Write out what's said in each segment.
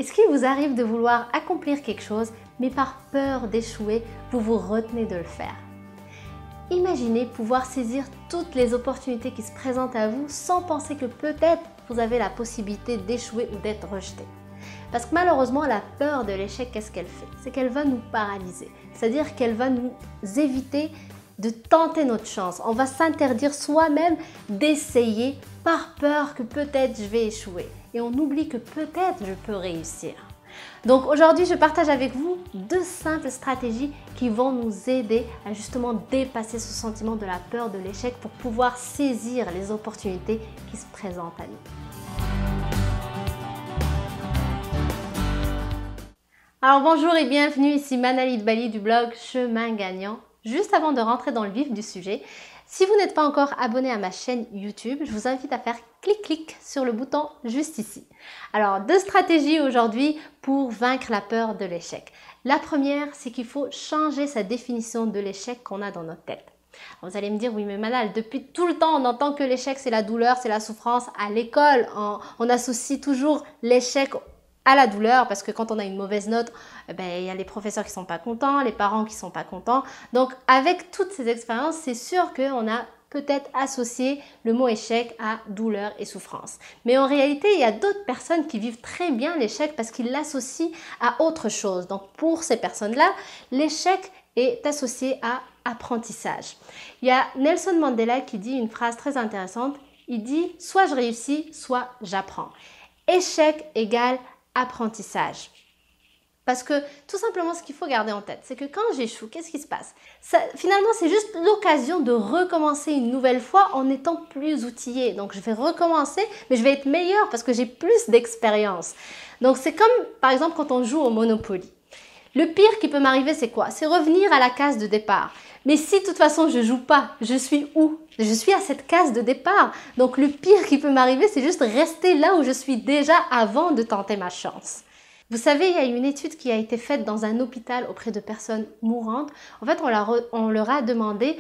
Est-ce qu'il vous arrive de vouloir accomplir quelque chose, mais par peur d'échouer, vous vous retenez de le faire? Imaginez pouvoir saisir toutes les opportunités qui se présentent à vous sans penser que peut-être vous avez la possibilité d'échouer ou d'être rejeté. Parce que malheureusement, la peur de l'échec, qu'est-ce qu'elle fait? C'est qu'elle va nous paralyser. C'est-à-dire qu'elle va nous éviter de tenter notre chance. On va s'interdire soi-même d'essayer par peur que peut-être je vais échouer. Et on oublie que peut-être je peux réussir. Donc aujourd'hui, je partage avec vous 2 simples stratégies qui vont nous aider à justement dépasser ce sentiment de la peur de l'échec pour pouvoir saisir les opportunités qui se présentent à nous. Alors bonjour et bienvenue, ici Manali Dbali du blog Chemin Gagnant. Juste avant de rentrer dans le vif du sujet, si vous n'êtes pas encore abonné à ma chaîne YouTube, je vous invite à faire clic sur le bouton juste ici. Alors 2 stratégies aujourd'hui pour vaincre la peur de l'échec. La première, c'est qu'il faut changer sa définition de l'échec qu'on a dans notre tête. Vous allez me dire, oui mais Manal, depuis tout le temps on entend que l'échec c'est la douleur, c'est la souffrance. À l'école, on associe toujours l'échec à la douleur, parce que quand on a une mauvaise note, il y a les professeurs qui sont pas contents, les parents qui sont pas contents. Donc avec toutes ces expériences, c'est sûr qu'on a peut-être associé le mot échec à douleur et souffrance. Mais en réalité, il y a d'autres personnes qui vivent très bien l'échec parce qu'ils l'associent à autre chose. Donc pour ces personnes-là, l'échec est associé à apprentissage. Il y a Nelson Mandela qui dit une phrase très intéressante. Il dit « soit je réussis, soit j'apprends ». Échec égale apprentissage. Parce que tout simplement, ce qu'il faut garder en tête, c'est que quand j'échoue, qu'est-ce qui se passe? Finalement, c'est juste l'occasion de recommencer une nouvelle fois en étant plus outillé. Donc, je vais recommencer, mais je vais être meilleur parce que j'ai plus d'expérience. Donc, c'est comme, par exemple, quand on joue au Monopoly. Le pire qui peut m'arriver, c'est quoi? C'est revenir à la case de départ. Mais si de toute façon, je joue pas, je suis où? Je suis à cette case de départ. Donc, le pire qui peut m'arriver, c'est juste rester là où je suis déjà avant de tenter ma chance. Vous savez, il y a une étude qui a été faite dans un hôpital auprès de personnes mourantes. En fait, on leur a demandé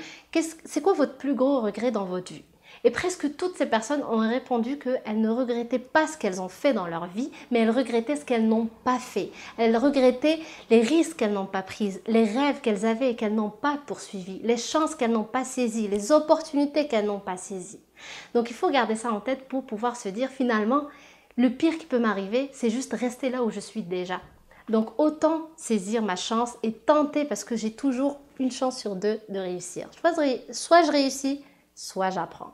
c'est quoi votre plus gros regret dans votre vie? Et presque toutes ces personnes ont répondu qu'elles ne regrettaient pas ce qu'elles ont fait dans leur vie, mais elles regrettaient ce qu'elles n'ont pas fait. Elles regrettaient les risques qu'elles n'ont pas pris, les rêves qu'elles avaient et qu'elles n'ont pas poursuivis, les chances qu'elles n'ont pas saisies, les opportunités qu'elles n'ont pas saisies. Donc il faut garder ça en tête pour pouvoir se dire finalement, le pire qui peut m'arriver, c'est juste rester là où je suis déjà. Donc autant saisir ma chance et tenter parce que j'ai toujours une chance sur 2 de réussir. Soit je réussis, soit j'apprends.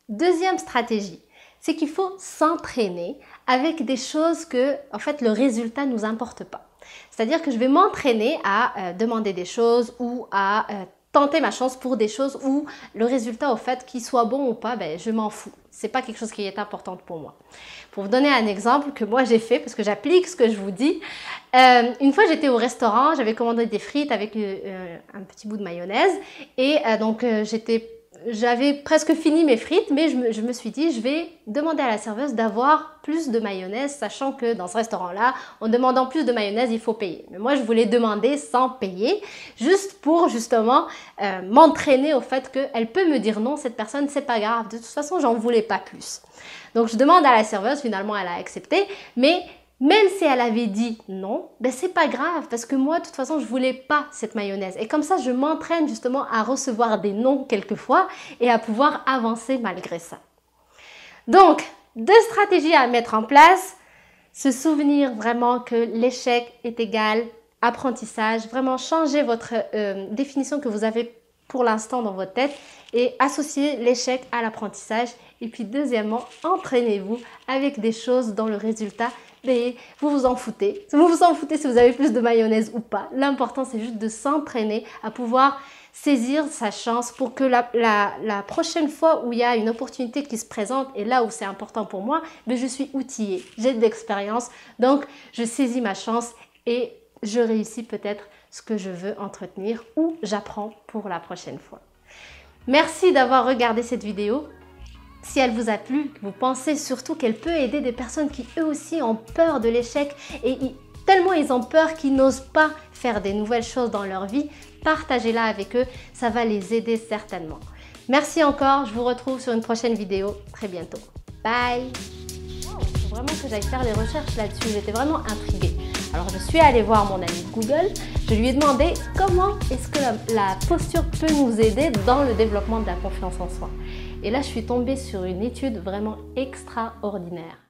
Deuxième stratégie, c'est qu'il faut s'entraîner avec des choses que, en fait, le résultat ne nous importe pas. C'est-à-dire que je vais m'entraîner à demander des choses ou à tenter ma chance pour des choses où le résultat, au fait, qu'il soit bon ou pas, je m'en fous. C'est pas quelque chose qui est important pour moi. Pour vous donner un exemple que moi j'ai fait, parce que j'applique ce que je vous dis, une fois j'étais au restaurant, j'avais commandé des frites avec un petit bout de mayonnaise et donc j'avais presque fini mes frites, mais je me suis dit, je vais demander à la serveuse d'avoir plus de mayonnaise, sachant que dans ce restaurant-là, en demandant plus de mayonnaise, il faut payer. Mais moi, je voulais demander sans payer, juste pour justement m'entraîner au fait qu'elle peut me dire non, cette personne, c'est pas grave. De toute façon, j'en voulais pas plus. Donc, je demande à la serveuse, finalement, elle a accepté, mais même si elle avait dit non, c'est pas grave parce que moi, de toute façon, je voulais pas cette mayonnaise. Et comme ça, je m'entraîne justement à recevoir des non quelquefois et à pouvoir avancer malgré ça. Donc, 2 stratégies à mettre en place. Se souvenir vraiment que l'échec est égal apprentissage. Vraiment changer votre définition que vous avez pour l'instant dans votre tête et associer l'échec à l'apprentissage. Et puis deuxièmement, entraînez-vous avec des choses dont le résultat, vous vous en foutez. Vous vous en foutez si vous avez plus de mayonnaise ou pas. L'important, c'est juste de s'entraîner à pouvoir saisir sa chance pour que la prochaine fois où il y a une opportunité qui se présente et là où c'est important pour moi, je suis outillée, j'ai de l'expérience, donc je saisis ma chance et je réussis peut-être ce que je veux entretenir ou j'apprends pour la prochaine fois. Merci d'avoir regardé cette vidéo. Si elle vous a plu, vous pensez surtout qu'elle peut aider des personnes qui eux aussi ont peur de l'échec et tellement ils ont peur qu'ils n'osent pas faire des nouvelles choses dans leur vie, partagez-la avec eux, ça va les aider certainement. Merci encore, je vous retrouve sur une prochaine vidéo très bientôt. Bye! vraiment que j'aille faire les recherches là-dessus. J'étais vraiment intriguée. Alors je suis allée voir mon ami Google. Je lui ai demandé comment est-ce que la posture peut nous aider dans le développement de la confiance en soi. Et là, je suis tombée sur une étude vraiment extraordinaire.